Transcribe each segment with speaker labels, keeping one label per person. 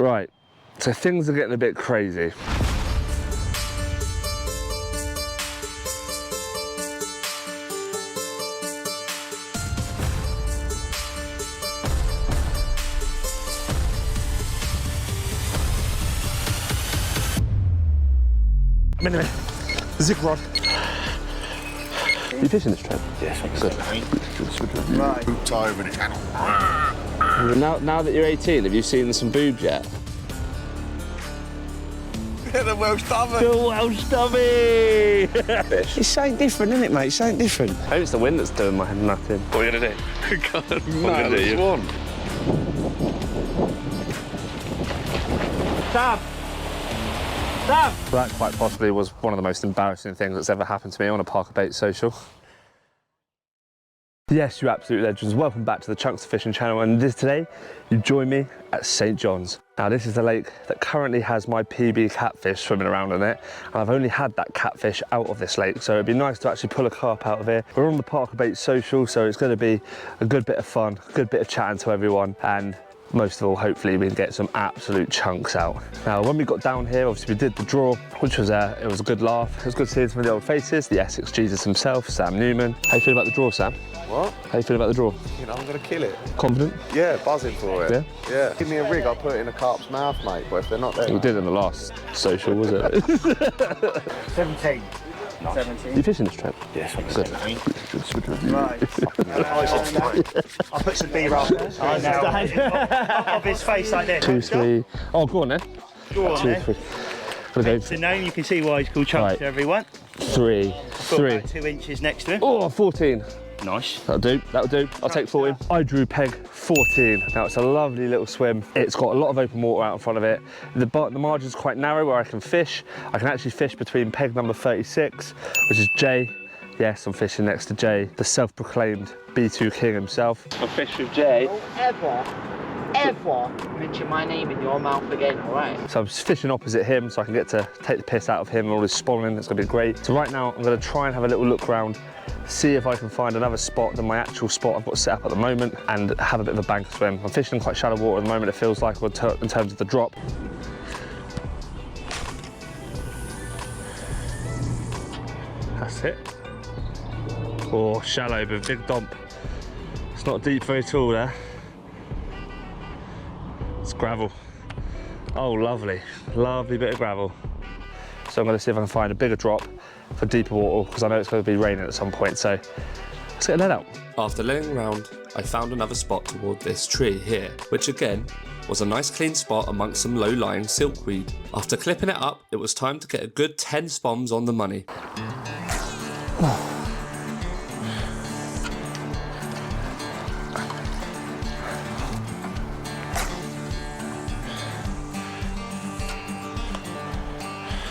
Speaker 1: Right, so things are getting a bit crazy. Minute. Zig Rod. Are you fishing this trend?
Speaker 2: Yes, I'm
Speaker 1: good.
Speaker 2: Right. Boot tie over the channel.
Speaker 1: Now that you're 18, have you seen some boobs yet?
Speaker 2: The Welsh dummy.
Speaker 1: The Welsh dummy!
Speaker 3: It's something different, isn't it, mate? It's something different.
Speaker 1: I hope it's the wind that's doing my nothing. What are you going to do?
Speaker 2: God,
Speaker 1: What are you going to do?
Speaker 2: Swan.
Speaker 1: Dab! Dab! That quite possibly was one of the most embarrassing things that's ever happened to me on a Parker Bait social. Yes, you absolute legends. Welcome back to the Chunks of Fishing channel, and today you join me at St John's. Now this is the lake that currently has my PB catfish swimming around in it, and I've only had that catfish out of this lake, so it'd be nice to actually pull a carp out of here. We're on the Parker Bait social, so it's going to be a good bit of fun, a good bit of chatting to everyone, and most of all, hopefully we can get some absolute chunks out. Now, when we got down here, obviously we did the draw, which was it was a good laugh. It was good seeing some of the old faces, the Essex Jesus himself, Sam Newman. How you feel about the draw, Sam?
Speaker 2: What?
Speaker 1: How you feel about the draw?
Speaker 2: You know, I'm going to kill it.
Speaker 1: Confident?
Speaker 2: Yeah, buzzing for it.
Speaker 1: Yeah?
Speaker 2: Yeah. Give me a rig, I'll put it in a carp's mouth, mate, but if they're not there...
Speaker 1: We did in the last social, was it?
Speaker 3: 17.
Speaker 2: Nice.
Speaker 3: 17.
Speaker 1: You fishing this trip?
Speaker 2: Yes, I'm
Speaker 1: Good.
Speaker 3: Right. I'll put some B-roll of his face like this.
Speaker 1: 2, 3. Oh, go on then.
Speaker 3: Go on,
Speaker 1: 2,
Speaker 3: then.
Speaker 1: 3. We'll go
Speaker 3: It's the name, you can see why he's called Chunks
Speaker 1: Right.
Speaker 3: to everyone.
Speaker 1: 3.
Speaker 3: Put
Speaker 1: 3.
Speaker 3: about 2 inches next to him.
Speaker 1: Oh, 14.
Speaker 3: Nice.
Speaker 1: That'll do, that'll do. I'll take 14. I drew peg 14. Now it's a lovely little swim. It's got a lot of open water out in front of it. The margin's quite narrow where I can fish. I can actually fish between peg number 36, which is Jay. Yes, I'm fishing next to Jay, the self-proclaimed B2 king himself. I fish with Jay.
Speaker 4: Ever mention my name in your mouth again, all right?
Speaker 1: So I'm just fishing opposite him so I can get to take the piss out of him and all his spawning. It's gonna be great. So right now I'm gonna try and have a little look around, see if I can find another spot than my actual spot I've got set up at the moment, and have a bit of a banker swim. I'm fishing in quite shallow water at the moment, it feels like, in terms of the drop. That's it. Oh, shallow, but big dump. It's not deep very at all there. It's gravel. Oh, lovely. Lovely bit of gravel. So I'm going to see if I can find a bigger drop for deeper water, because I know it's going to be raining at some point, so let's get a net out.
Speaker 5: After laying around, I found another spot toward this tree here, which again was a nice clean spot amongst some low-lying silkweed. After clipping it up, it was time to get a good 10 spoms on the money.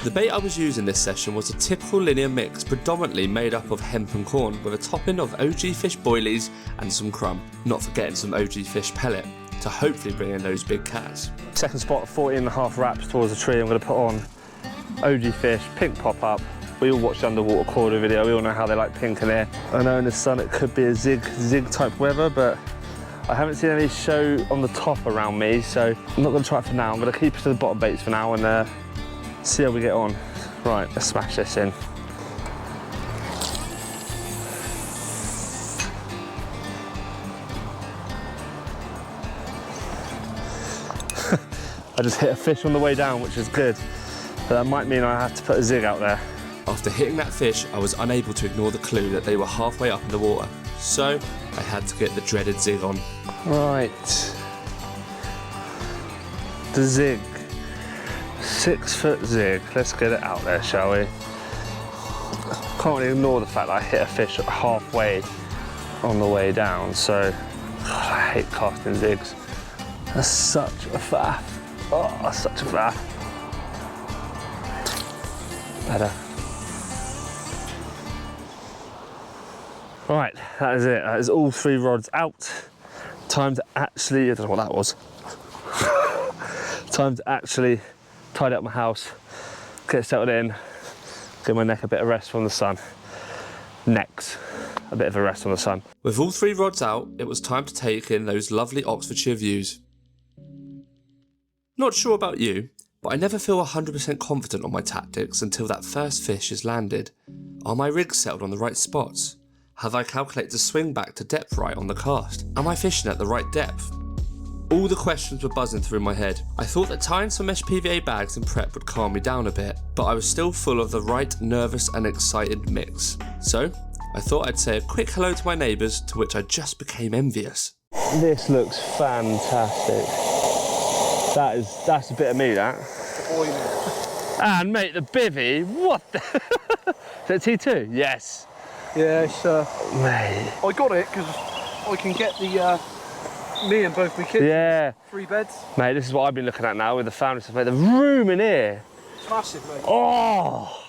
Speaker 5: The bait I was using this session was a typical linear mix predominantly made up of hemp and corn with a topping of OG fish boilies and some crumb, not forgetting some OG fish pellet to hopefully bring in those big cats.
Speaker 1: Second spot, 14.5 wraps towards the tree. I'm going to put on OG fish, pink pop-up. We all watched the underwater corridor video, we all know how they like pink in here. I know in the sun it could be a zig type weather, but I haven't seen any show on the top around me, so I'm not going to try it for now. I'm going to keep it to the bottom baits for now and see how we get on. Right, let's smash this in. I just hit a fish on the way down, which is good. But that might mean I have to put a zig out there.
Speaker 5: After hitting that fish, I was unable to ignore the clue that they were halfway up in the water, so I had to get the dreaded zig on.
Speaker 1: Right. The zig. 6-foot zig. Let's get it out there, shall we? Can't really ignore the fact that I hit a fish halfway on the way down, so God, I hate casting zigs. That's such a faff. Oh, that's such a faff. Better. Right, that is it. That is all 3 rods out. Time to actually, I don't know what that was. Time to actually tidy up my house, get settled in, give my neck a bit of rest from the sun. Necks, a bit of a rest from the sun.
Speaker 5: With all 3 rods out, it was time to take in those lovely Oxfordshire views. Not sure about you, but I never feel 100% confident on my tactics until that first fish is landed. Are my rigs settled on the right spots? Have I calculated the swing back to depth right on the cast? Am I fishing at the right depth? All the questions were buzzing through my head. I thought that tying some mesh PVA bags and prep would calm me down a bit, but I was still full of the right nervous and excited mix. So, I thought I'd say a quick hello to my neighbours, to which I just became envious.
Speaker 1: This looks fantastic. That's a bit of me, that. And mate, the bivvy, what the? Is that T2? Yes.
Speaker 6: Yeah, it's,
Speaker 1: mate.
Speaker 6: I got it because I can get the, me and both my kids.
Speaker 1: Yeah.
Speaker 6: 3 beds.
Speaker 1: Mate, this is what I've been looking at now with the family stuff. Mate, the room in here.
Speaker 6: It's massive, mate.
Speaker 1: Oh!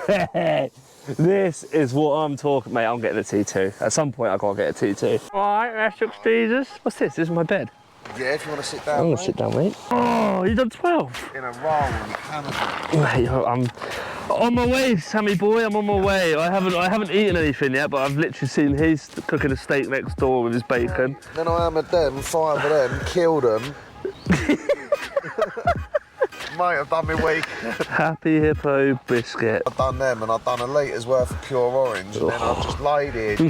Speaker 1: Mate, this is what I'm talking. Mate, I'm getting a T2. At some point, I've got to get a T2. All right, that's Jesus. What's this? This is my bed.
Speaker 2: Yeah, if you want to sit down,
Speaker 1: I'm going to sit down, mate. Oh, you've done 12.
Speaker 2: in a roll and hammer.
Speaker 1: Mate, I'm on my way, Sammy boy. I'm on my way. I haven't eaten anything yet, but I've literally seen he's cooking a steak next door with his bacon.
Speaker 2: Then I hammered them, 5 of them, killed them. Mate, I've done my week.
Speaker 1: Happy Hippo biscuit.
Speaker 2: I've done them and I've done a litres worth of pure orange and then I've just laid it.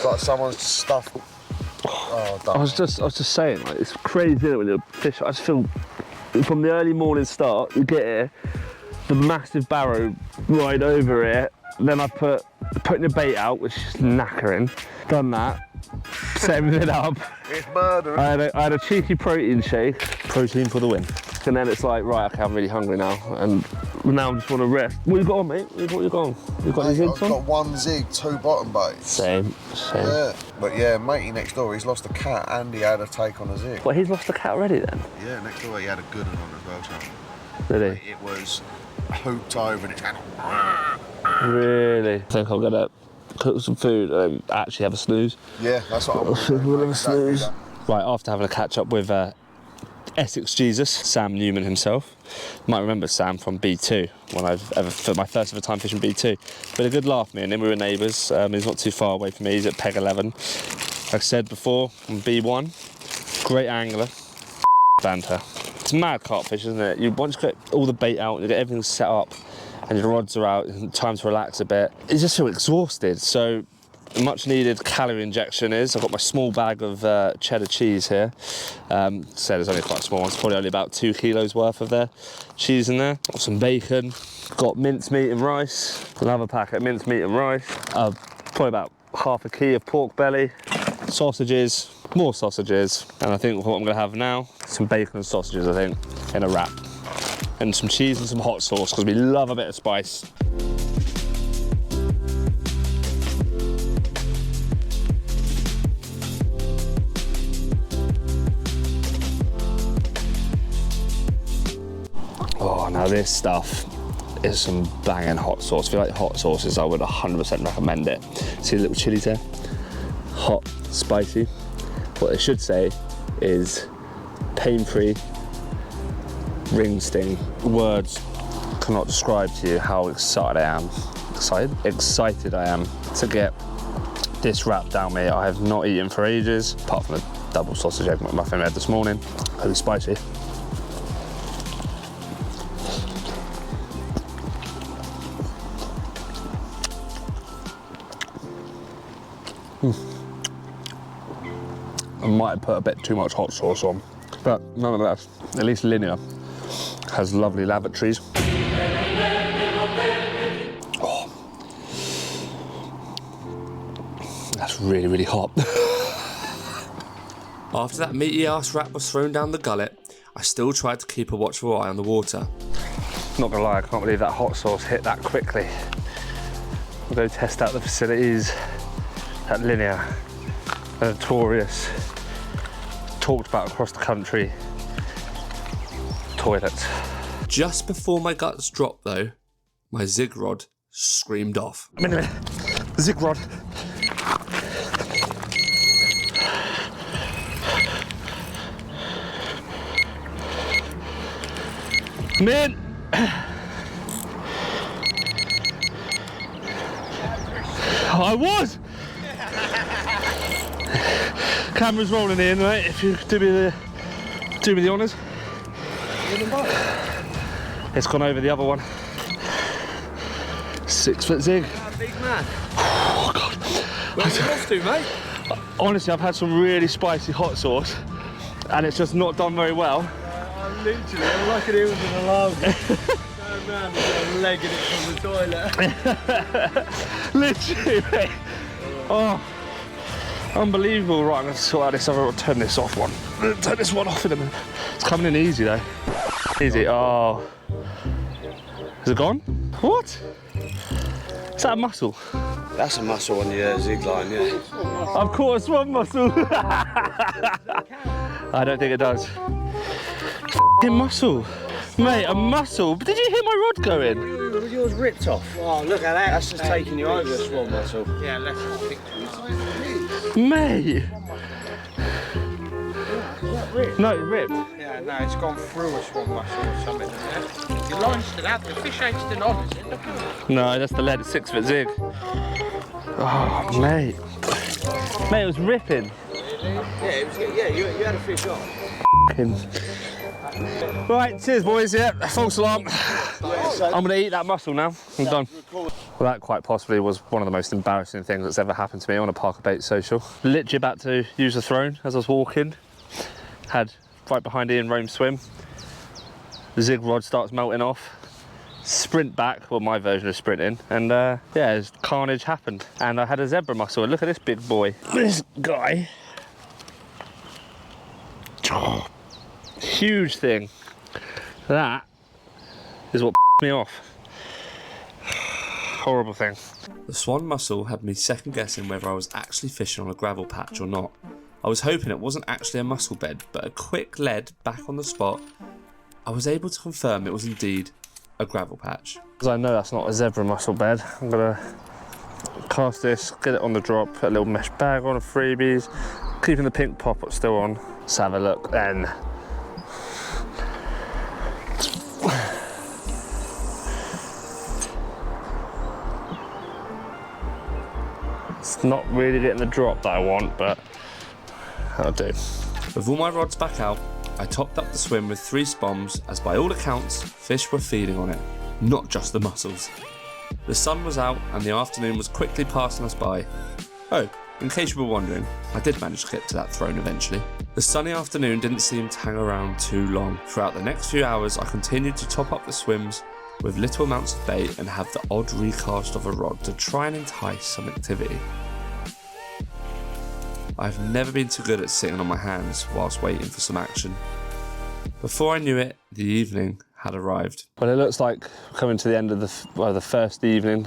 Speaker 2: Like someone's stuffed. Oh,
Speaker 1: I was just saying, like, it's crazy, isn't it, when you're fishing. I just feel from the early morning start, you get here, the massive barrow right over it. Then I putting the bait out, which is knackering. Done that, set everything up.
Speaker 2: It's murder.
Speaker 1: I had a cheeky protein shake, protein for the win. And then it's like, right, okay, I'm really hungry now, and now I just want to rest. What you got on, mate? What you got on? You got any zigs on?
Speaker 2: I've got 1 zig, 2 bottom baits.
Speaker 1: Same.
Speaker 2: Yeah, but yeah, matey next door, he's lost a cat and he had a take on a zig.
Speaker 1: Well, he's lost a cat already then?
Speaker 2: Yeah, next door he had a good one on as well, so.
Speaker 1: Really?
Speaker 2: It was hooped over and it's going.
Speaker 1: Really? I think I'm gonna cook some food and actually have a snooze.
Speaker 2: Yeah, that's what I'm
Speaker 1: We'll have a snooze. Right, after having a catch up with Essex Jesus, Sam Newman himself. You might remember Sam from B2 when for my first ever time fishing B2. But a good laugh, me and him, we were neighbours. He's not too far away from me, he's at Peg 11. Like I said before, on B1, great angler, banter. It's mad carp fish, isn't it? Once you get all the bait out, you get everything set up, and your rods are out, time to relax a bit. You just feel exhausted, so much needed calorie injection is. I've got my small bag of cheddar cheese here. Said it's only quite small, it's probably only about 2 kilos worth of their cheese in there. Got some bacon, got mincemeat and rice, another packet of mincemeat and rice, probably about half a key of pork belly, sausages, more sausages, and I think what I'm gonna have now, some bacon and sausages, I think, in a wrap. And some cheese and some hot sauce, because we love a bit of spice. Oh, now this stuff is some banging hot sauce. If you like hot sauces, I would 100% recommend it. See the little chilies there? Hot, spicy. What they should say is pain-free, ring sting. Words cannot describe to you how excited I am. Excited I am to get this wrap down me. I have not eaten for ages, apart from a double sausage egg muffin I had this morning. Really spicy. I might have put a bit too much hot sauce on, but nonetheless, at least Linear has lovely lavatories. Oh, that's really, really hot.
Speaker 5: After that meaty ass wrap was thrown down the gullet, I still tried to keep a watchful eye on the water.
Speaker 1: Not gonna lie, I can't believe that hot sauce hit that quickly. We'll go test out the facilities at Linear. A notorious, talked about across the country, toilets.
Speaker 5: Just before my guts dropped though, my Zig Rod screamed off.
Speaker 1: A minute. Zig Rod. Man. I was. Camera's rolling in, right? If you do me the Do me the honours. It's gone over the other one. 6 foot zig.
Speaker 6: Big man.
Speaker 1: Oh God.
Speaker 6: Where's you off to, mate?
Speaker 1: Honestly, I've had some really spicy hot sauce and it's just not done very well.
Speaker 6: I'm like it was an alarm. Going round and legging it from the toilet.
Speaker 1: Literally, mate. Oh, unbelievable. Right, I'm going to sort out this other, turn this off one. Turn this one off in a minute. It's coming in easy though. Easy, oh. Is it gone? What? Is that a mussel?
Speaker 7: That's a mussel on the zig line, yeah.
Speaker 1: I've caught a swan mussel. I don't think it does. F***ing mussel. Mate, a mussel. Did you hear my rod go in?
Speaker 7: Yours ripped off. Oh, look at that. That's just taking you over a swan mussel.
Speaker 6: Yeah, let's have a picture.
Speaker 1: Mate. No, it's ripped.
Speaker 6: Yeah, no, it's gone through a swan mussel or something. Yeah? Your line's still out, the fish ain't still on, is it? Look at it.
Speaker 1: No, that's the lead, it's 6 foot zig. Oh, mate. Mate, it was ripping.
Speaker 7: Yeah, you had a fish on.
Speaker 1: Right, cheers boys, yeah, false alarm. I'm gonna eat that mussel now, I'm done. Well, that quite possibly was one of the most embarrassing things that's ever happened to me on a Parker Bait social. Literally about to use the throne as I was walking. Had right behind Ian Rome swim. The Zig Rod starts melting off. Sprint back, well my version of sprinting, and yeah, carnage happened. And I had a zebra mussel, and look at this big boy. This guy. Oh, huge thing. That is what me off. Horrible thing.
Speaker 5: The Swan Muscle had me second guessing whether I was actually fishing on a gravel patch or not. I was hoping it wasn't actually a mussel bed, but a quick lead back on the spot, I was able to confirm it was indeed a gravel patch.
Speaker 1: Because I know that's not a zebra mussel bed, I'm gonna cast this, get it on the drop, put a little mesh bag on, a freebies, keeping the pink pop-up still on. Let's have a look then. It's not really getting the drop that I want, but that'll do.
Speaker 5: With all my rods back out, I topped up the swim with 3 spoms, as by all accounts, fish were feeding on it, not just the mussels. The sun was out and the afternoon was quickly passing us by. Oh, in case you were wondering, I did manage to get to that throne eventually. The sunny afternoon didn't seem to hang around too long. Throughout the next few hours, I continued to top up the swims with little amounts of bait and have the odd recast of a rod to try and entice some activity. I've never been too good at sitting on my hands whilst waiting for some action. Before I knew it, the evening had arrived.
Speaker 1: Well, it looks like coming to the end of the first evening.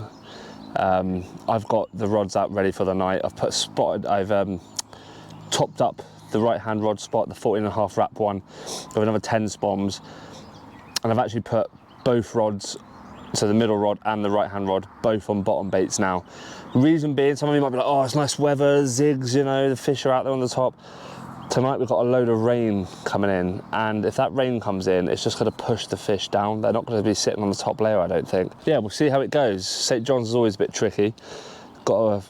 Speaker 1: I've got the rods out ready for the night. I've topped up the right-hand rod spot, the 14.5 wrap one, with another 10 spoms, and I've actually put both rods, so the middle rod and the right-hand rod, both on bottom baits now. Reason being, some of you might be like, oh, it's nice weather, zigs, you know, the fish are out there on the top. Tonight we've got a load of rain coming in, and if that rain comes in, it's just going to push the fish down. They're not going to be sitting on the top layer, I don't think. Yeah, we'll see how it goes. St. John's is always a bit tricky. Got to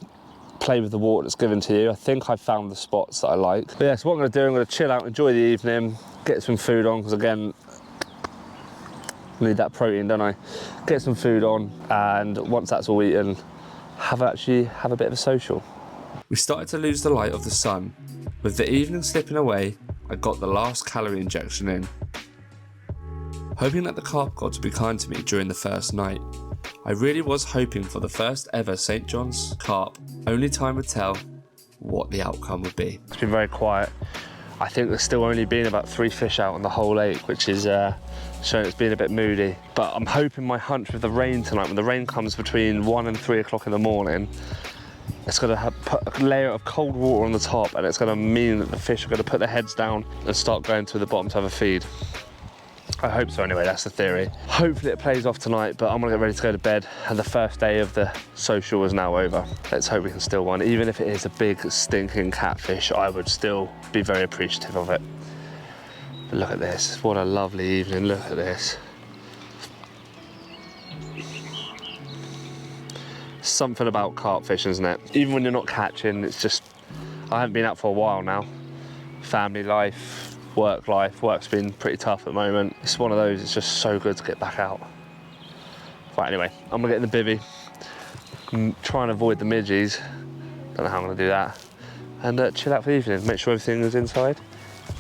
Speaker 1: play with the water that's given to you. I think I found the spots that I like. But yeah, so what I'm going to do, I'm going to chill out, enjoy the evening, get some food on, because again, I need that protein, don't I? Get some food on, and once that's all eaten, have a bit of a social.
Speaker 5: We started to lose the light of the sun. With the evening slipping away, I got the last calorie injection in. Hoping that the carp gods would be kind to me during the first night, I really was hoping for the first ever St. John's carp. Only time would tell what the outcome would be.
Speaker 1: It's been very quiet. I think there's still only been about 3 fish out on the whole lake, which is showing it's been a bit moody. But I'm hoping my hunch with the rain tonight, when the rain comes between 1 and 3 o'clock in the morning, it's going to put a layer of cold water on the top, and it's going to mean that the fish are going to put their heads down and start going to the bottom to have a feed. I hope so anyway, that's the theory. Hopefully it plays off tonight, but I'm going to get ready to go to bed, and the first day of the social is now over. Let's hope we can still win. Even if it is a big stinking catfish, I would still be very appreciative of it. But look at this, what a lovely evening, look at this. Something about carp fishing, isn't it? Even when you're not catching, it's just, I haven't been out for a while now. Family life, work life. Work's been pretty tough at the moment. It's one of those, it's just so good to get back out. Right, anyway, I'm gonna get in the bivvy, try and avoid the midgies. Don't know how I'm gonna do that. And chill out for the evening, make sure everything is inside.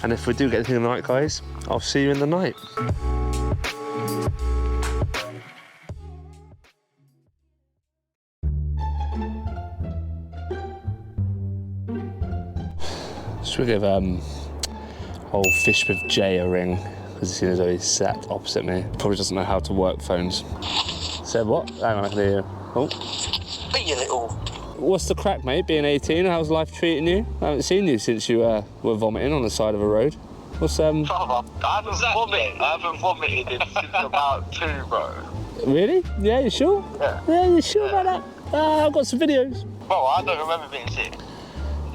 Speaker 1: And if we do get anything in the night, guys, I'll see you in the night. Should we give old Fish with Jay a ring? Because he seems as though he's sat opposite me. Probably doesn't know how to work phones. Said what? Hang on, I can hear you. Oh.
Speaker 8: But you little...
Speaker 1: What's the crack, mate? Being 18, how's life treating you? I haven't seen you since you were vomiting on the side of a road. What's
Speaker 8: I haven't vomited since about 2, bro.
Speaker 1: Really? Yeah, you sure?
Speaker 8: Yeah.
Speaker 1: Yeah, you sure about that? I've got some videos.
Speaker 8: Bro, I don't remember being sick.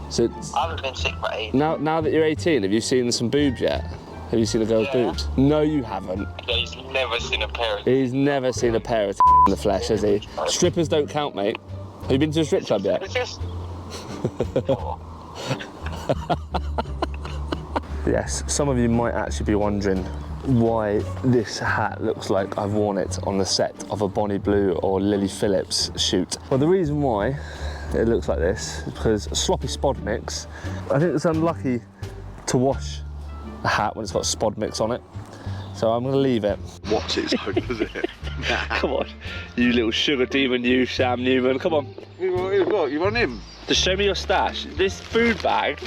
Speaker 1: So
Speaker 8: I haven't been sick for 8.
Speaker 1: now that you're 18, have you seen some boobs yet? Have you seen a girl's boobs? No, you haven't.
Speaker 8: Yeah, he's never seen a pair of...
Speaker 1: He's never seen a pair of in the flesh, has he? Strippers don't count, mate. Have you been to a strip club yet?
Speaker 8: It's just...
Speaker 1: Yes, some of you might actually be wondering why this hat looks like I've worn it on the set of a Bonnie Blue or Lily Phillips shoot. Well, the reason why it looks like this is because sloppy spod mix. I think it's unlucky to wash a hat when it's got spod mix on it. So I'm gonna leave it.
Speaker 2: What's it so does it?
Speaker 1: Come on, you little sugar demon, you Sam Newman, come on.
Speaker 2: What, you want him?
Speaker 1: Just show me your stash. This food bag.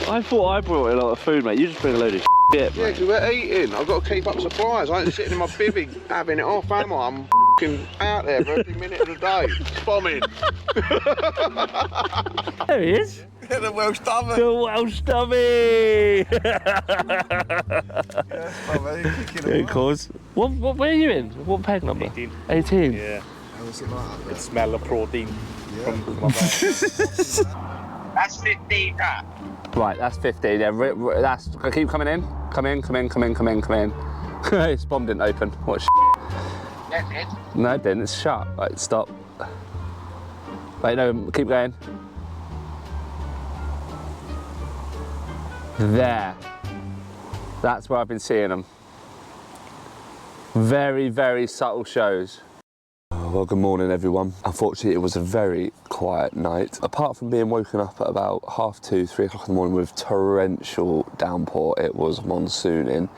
Speaker 1: I thought I brought a lot of food, mate. You just bring a load of shit,
Speaker 2: Yeah,
Speaker 1: mate.
Speaker 2: because we're eating. I've got to keep up supplies. I ain't sitting in my bivvy having it off, am I? I'm f***ing out there for every minute of the day. Bombing.
Speaker 1: There he is.
Speaker 2: Yeah, the Welsh stomach.
Speaker 1: The Welsh dummy. Of course. What, where are you in? What peg number?
Speaker 3: 18.
Speaker 1: 18?
Speaker 3: Yeah.
Speaker 2: How is it like that?
Speaker 3: It smell of protein from my bag.
Speaker 8: That's 15, that.
Speaker 1: Right, that's 15. Yeah, that's. Keep coming in. Come in. His bomb didn't open. What sh**?
Speaker 8: Yes, it.
Speaker 1: No, it didn't. It's shut. Right, stop. Wait, no, keep going. There. That's where I've been seeing them. Very, very subtle shows. Well, good morning, everyone. Unfortunately, it was a very quiet night. Apart from being woken up at about 2:30, 3 o'clock in the morning with torrential downpour, it was monsooning,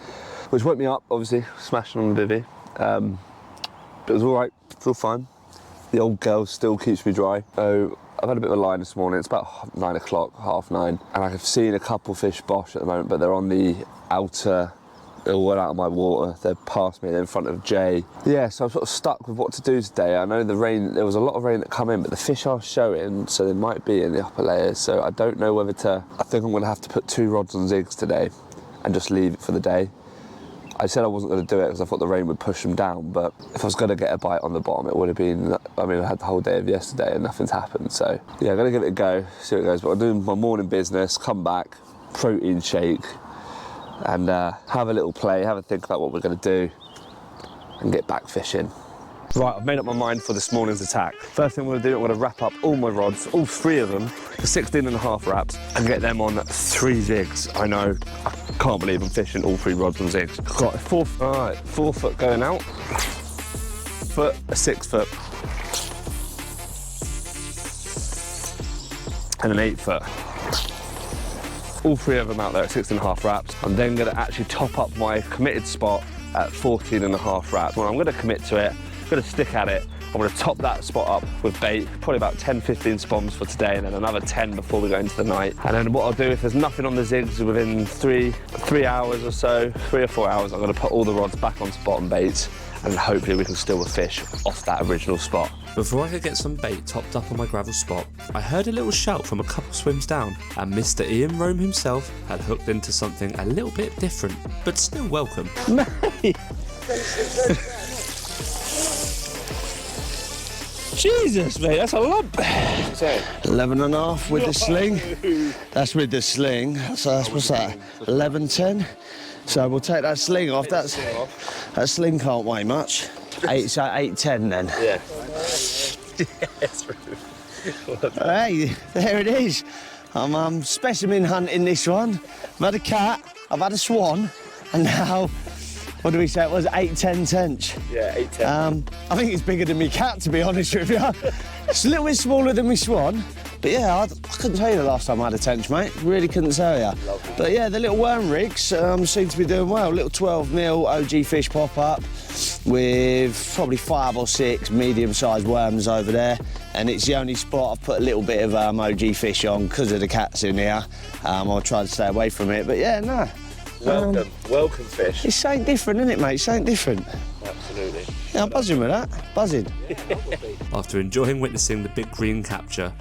Speaker 1: which woke me up, obviously, smashing on the bivvy. But it was all right, it's all fine. The old girl still keeps me dry. So I've had a bit of a line this morning. It's about 9 o'clock, 9:30, and I've seen a couple fish bosh at the moment, but they're on the outer. They're all out of my water. They're past me, they're in front of Jay. Yeah, so I'm sort of stuck with what to do today. I know the rain, there was a lot of rain that come in, but the fish are showing, so they might be in the upper layers. So I don't know whether to, I think I'm gonna have to put 2 rods on zigs today and just leave it for the day. I said I wasn't gonna do it because I thought the rain would push them down, but if I was gonna get a bite on the bottom, it would have been, I mean, I had the whole day of yesterday and nothing's happened. So yeah, I'm gonna give it a go, see how it goes. But I'm doing my morning business, come back, protein shake, and have a little play, have a think about what we're going to do and get back fishing. Right, I've made up my mind for this morning's attack. First thing I'm going to do, I'm going to wrap up all my rods, all 3 of them, the 16.5 wraps, and get them on 3 zigs. I know, I can't believe I'm fishing all 3 rods on zigs. Got a 4 foot going out, foot, a 6 foot, and an 8 foot. All 3 of them out there at 6.5 wraps. I'm then going to actually top up my committed spot at 14.5 wraps. Well, I'm going to commit to it, I'm going to stick at it. I'm going to top that spot up with bait, probably about 10-15 spoms for today, and then another 10 before we go into the night. And then what I'll do, if there's nothing on the zigs within 3 hours or so, 3 or 4 hours, I'm going to put all the rods back onto bottom baits, and hopefully we can steal a fish off that original spot.
Speaker 5: Before I could get some bait topped up on my gravel spot, I heard a little shout from a couple swims down, and Mr. Ian Rome himself had hooked into something a little bit different, but still welcome.
Speaker 1: Mate! Jesus, mate, that's a lump.
Speaker 7: 11.5 with the sling. That's with the sling. So that's, what's that? 11.10. So we'll take that sling off. That sling can't weigh much. 8.10 then.
Speaker 1: Yeah. Yes.
Speaker 7: Hey, there it is. I'm specimen hunting this one. I've had a cat, I've had a swan, and now, what do we say it was, 8-10 tench?
Speaker 3: Yeah, 8-10.
Speaker 7: I think it's bigger than me cat, to be honest with you. It's a little bit smaller than me swan. But yeah, I couldn't tell you the last time I had a tench, mate. Really couldn't tell you.
Speaker 3: Lovely.
Speaker 7: But yeah, the little worm rigs seem to be doing well. Little 12mm OG fish pop up with probably 5 or 6 medium-sized worms over there. And it's the only spot I've put a little bit of OG fish on because of the cats in here. I'll try to stay away from it. But yeah, no.
Speaker 3: Welcome fish.
Speaker 7: It's something different, isn't it, mate? Something different.
Speaker 3: Absolutely.
Speaker 7: Yeah, I'm buzzing with that. Buzzing.
Speaker 5: After enjoying witnessing the big green capture,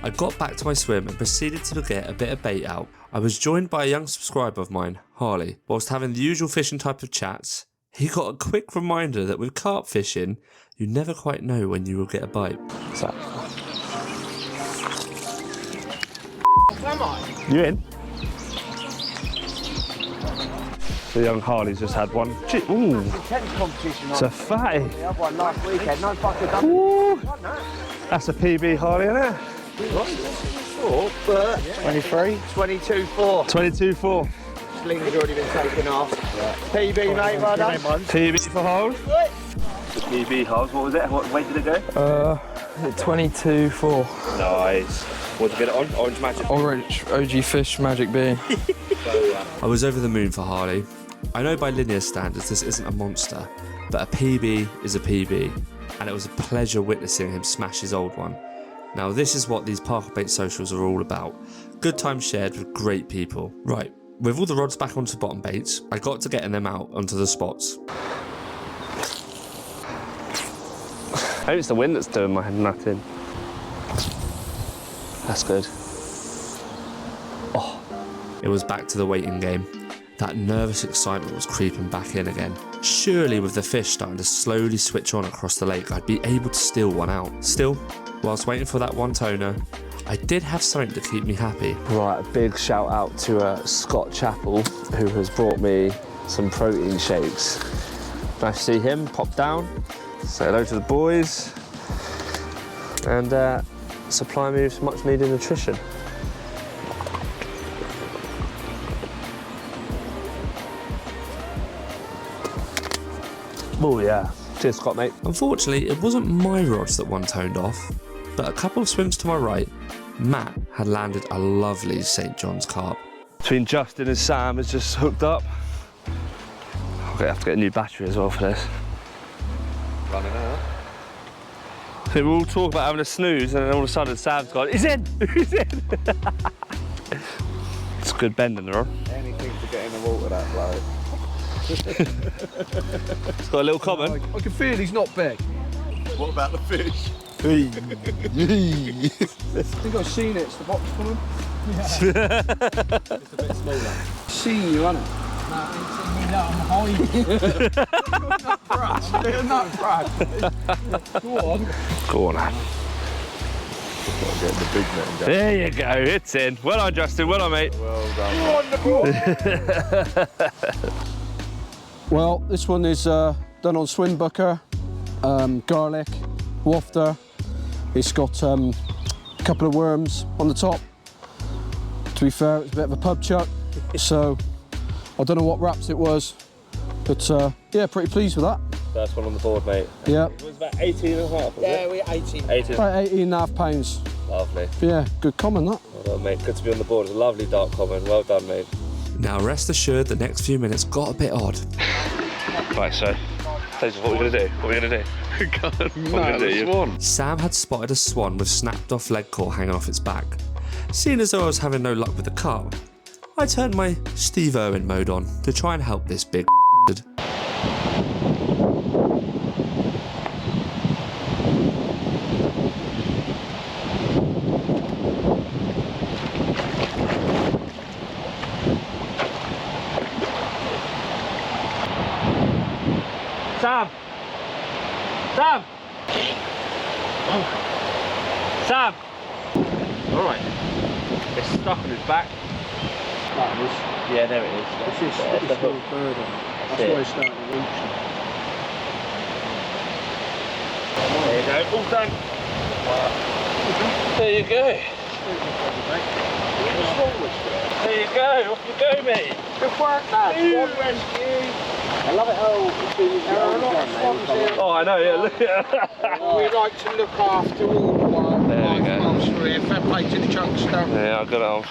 Speaker 5: I got back to my swim and proceeded to get a bit of bait out. I was joined by a young subscriber of mine, Harley. Whilst having the usual fishing type of chats, he got a quick reminder that with carp fishing, you never quite know when you will get a bite.
Speaker 1: What's that?
Speaker 4: Am I?
Speaker 1: You in? The young Harley's just had one. Ooh,
Speaker 4: Tench competition
Speaker 1: it's a fatty.
Speaker 4: I had one last weekend. No fucking
Speaker 1: Ooh, that's a PB Harley, isn't it?
Speaker 4: 23? 22-4.
Speaker 1: 22-4.
Speaker 4: Sling's already been taken off. PB, mate, well done.
Speaker 1: PB for hold.
Speaker 3: PB holes, what was it? What way did it go?
Speaker 6: 22-4.
Speaker 3: Nice. What did you get it on? Orange Magic.
Speaker 6: Orange OG Fish Magic B.
Speaker 5: I was over the moon for Harley. I know by linear standards this isn't a monster, but a PB is a PB, and it was a pleasure witnessing him smash his old one. Now this is what these Parker Bait socials are all about. Good times shared with great people. Right, with all the rods back onto bottom baits, I got to getting them out onto the spots.
Speaker 1: Maybe it's the wind that's doing my nutting. That's good.
Speaker 5: It was back to the waiting game. That nervous excitement was creeping back in again. Surely with the fish starting to slowly switch on across the lake, I'd be able to steal one out. Still, whilst waiting for that one toner, I did have something to keep me happy.
Speaker 1: Right, a big shout out to Scott Chappell, who has brought me some protein shakes. Nice to see him pop down, say hello to the boys, and supply me with much needed nutrition. Oh yeah, cheers Scott mate.
Speaker 5: Unfortunately, it wasn't my rods that one toned off, but a couple of swims to my right, Matt had landed a lovely St. John's carp.
Speaker 1: Between Justin and Sam is just hooked up. I'm gonna have to get a new battery as well for this.
Speaker 3: Running out.
Speaker 1: I think we all talk about having a snooze and then all of a sudden Sam's gone, he's in! He's in! It's good bending the rod.
Speaker 2: Anything to get in the water, that bloke.
Speaker 1: It's got a little comment.
Speaker 6: I can feel he's not big.
Speaker 2: What about the fish?
Speaker 6: I think I've seen it. It's the box coming.
Speaker 3: It's a bit smaller.
Speaker 6: Seen you, hasn't it? I'm not Brad. Go on.
Speaker 1: Go on, Anne.
Speaker 2: Get the big net.
Speaker 1: There you go, it's in. Well done, Justin, well done, mate.
Speaker 2: Well done.
Speaker 6: Well, this one is done on swim bucker, garlic, wafter. It's got a couple of worms on the top. To be fair, it's a bit of a pub chuck, so I don't know what wraps it was, but yeah, pretty pleased with that.
Speaker 3: First one on the board, mate.
Speaker 6: Yeah.
Speaker 3: It was about 18 and a half, was it?
Speaker 4: we're 18.
Speaker 3: 18.
Speaker 6: About 18.5 pounds.
Speaker 3: Lovely.
Speaker 6: Yeah, good comment that.
Speaker 3: Well done, mate. Good to be on the board. It's a lovely dark common. Well done, mate.
Speaker 5: Now rest assured the next few minutes got a bit odd.
Speaker 1: Right, so, what are we going to do? What are we going to do? What are we going to do?
Speaker 2: Swan.
Speaker 5: Sam had spotted a swan with snapped off leg core hanging off its back. Seeing as though I was having no luck with the carp, I turned my Steve Irwin mode on to try and help this big
Speaker 1: Sam! Sam! Sam! Alright. It's stuck on his back. Yeah, there it is.
Speaker 6: It's the hook. That's why it's starting to reach.
Speaker 1: There you go, all done. There you go. There you go, off you go, mate.
Speaker 2: Good work, lad. Swan Rescue.
Speaker 7: I love it how
Speaker 2: There are a lot of swans here.
Speaker 1: Oh, I know, yeah, look at
Speaker 2: We like to look after all the wild
Speaker 1: There we go.
Speaker 2: whilst we're here. Fair play to the chunkster.
Speaker 1: Yeah, I got it on.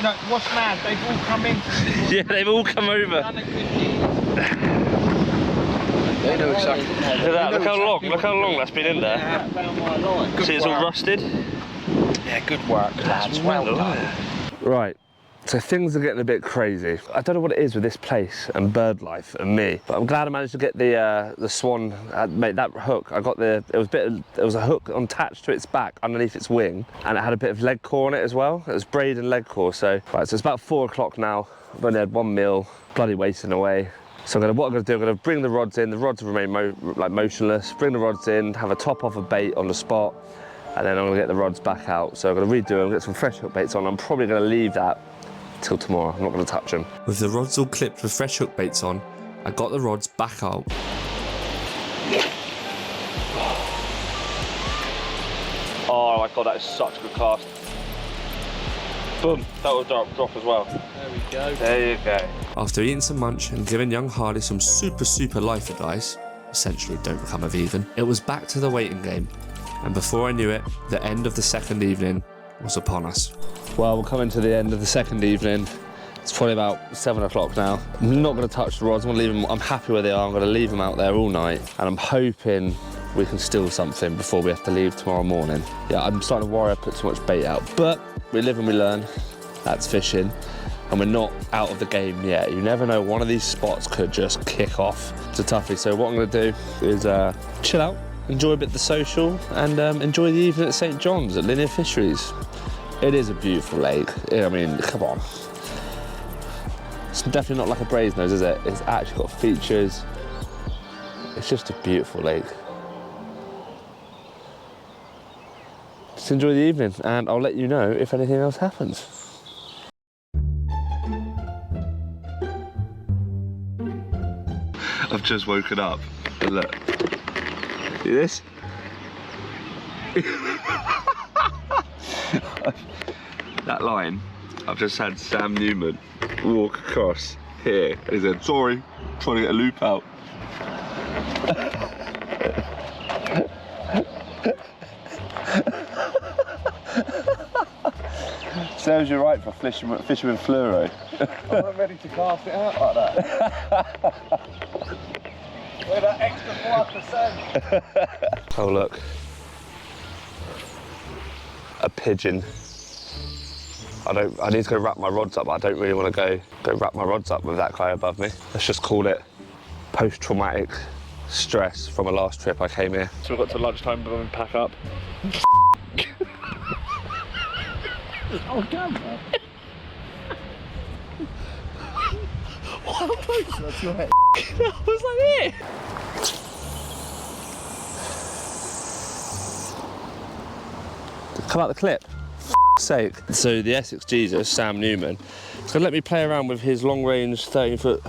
Speaker 2: No, what's mad? They've all come in to see what
Speaker 1: Yeah, they've all come over.
Speaker 2: done a good deed.
Speaker 7: They know exactly.
Speaker 1: Look at that, look how long that's been in there. See, it's all rusted.
Speaker 2: Yeah, good work, lads. Well done.
Speaker 1: Right, so things are getting a bit crazy. I don't know what it is with this place and bird life and me, but I'm glad I managed to get the swan, mate, that hook. I got there was a hook attached to its back underneath its wing, and it had a bit of leg core on it as well. It was braid and leg core, so, right, so it's about 4 o'clock now. I've only had 1 meal, bloody wasting away. So what I'm going to do, I'm going to bring the rods in. The rods will remain motionless. Bring the rods in, have a top off a bait on the spot, and then I'm going to get the rods back out. So I'm going to redo them, get some fresh hook baits on. I'm probably going to leave that till tomorrow. I'm not going to touch them.
Speaker 5: With the rods all clipped with fresh hook baits on, I got the rods back out.
Speaker 1: Oh my god, that is such a good cast. Boom, that will drop as well.
Speaker 3: There we go.
Speaker 1: There you go.
Speaker 5: After eating some munch and giving young Harley some super life advice, essentially don't become a vegan, it was back to the waiting game. And before I knew it, the end of the second evening was upon us.
Speaker 1: Well, we're coming to the end of the second evening. It's probably about 7 o'clock now. I'm not going to touch the rods. I'm going to leave them. I'm happy where they are. I'm going to leave them out there all night, and I'm hoping we can steal something before we have to leave tomorrow morning. Yeah, I'm starting to worry I put too much bait out, but we live and we learn. That's fishing, and we're not out of the game yet. You never know, one of these spots could just kick off. It's a toughie. So what I'm going to do is chill out, enjoy a bit of the social, and enjoy the evening at St. John's at Linear Fisheries. It is a beautiful lake. I mean, come on. It's definitely not like a Brasenose, is it? It's actually got features. It's just a beautiful lake. Just enjoy the evening, and I'll let you know if anything else happens. I've just woken up, and look. See this? That line, I've just had Sam Newman walk across here, and he said, sorry, trying to get a loop out. Serves you right for fishing with fluoro.
Speaker 2: I'm not ready to cast it out like that. With that extra 5%.
Speaker 1: Oh look, a pigeon. I need to go wrap my rods up, but I don't really want to go wrap my rods up with that guy above me. Let's just call it post-traumatic stress from a last trip I came here. So we've got to lunchtime before we pack up.
Speaker 2: Oh, damn, man. What? That's your head.
Speaker 1: That was like it. Come out the clip. Sake. So the Essex Jesus, Sam Newman, is going to let me play around with his long-range 13-foot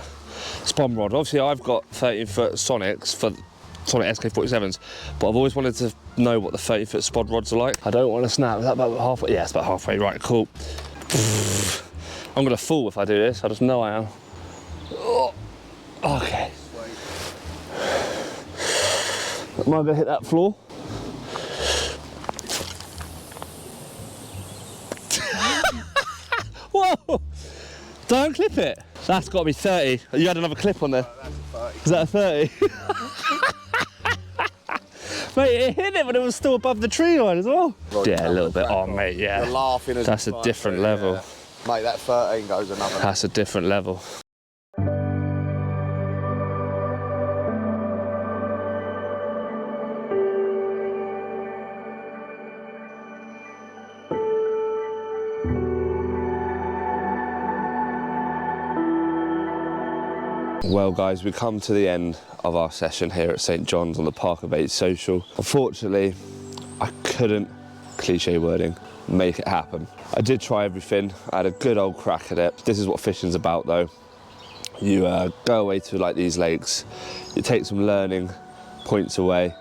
Speaker 1: spawn rod. Obviously, I've got 13-foot Sonics for Sonic SK47s, but I've always wanted to know what the 30-foot spod rods are like. I don't want to snap. Is that about halfway? Yeah, it's about halfway. Right, cool. I'm going to fall if I do this. I just know I am. Oh, okay. Am I going to hit that floor? Whoa! Don't clip it. That's got to be 30. You had another clip on there.
Speaker 2: Oh, that's a 30.
Speaker 1: Is that a 30? Mate, it hit it, but it was still above the tree line as well. Yeah, a little bit. Oh, mate, yeah.
Speaker 2: You're laughing as
Speaker 1: That's a different level.
Speaker 2: Yeah. Mate, that 13 goes another level.
Speaker 1: That's a different level. Well guys, we come to the end of our session here at St. John's on the Parker Baits Social. Unfortunately, I couldn't, cliche wording, make it happen. I did try everything. I had a good old crack at it. This is what fishing's about though. You go away to like these lakes, you take some learning points away,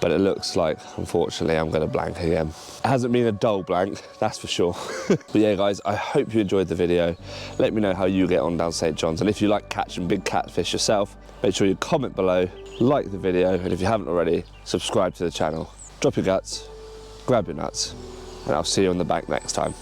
Speaker 1: but it looks like, unfortunately, I'm gonna blank again. It hasn't been a dull blank, that's for sure. But yeah, guys, I hope you enjoyed the video. Let me know how you get on down St. John's, and if you like catching big catfish yourself, make sure you comment below, like the video, and if you haven't already, subscribe to the channel. Drop your guts, grab your nuts, and I'll see you on the bank next time.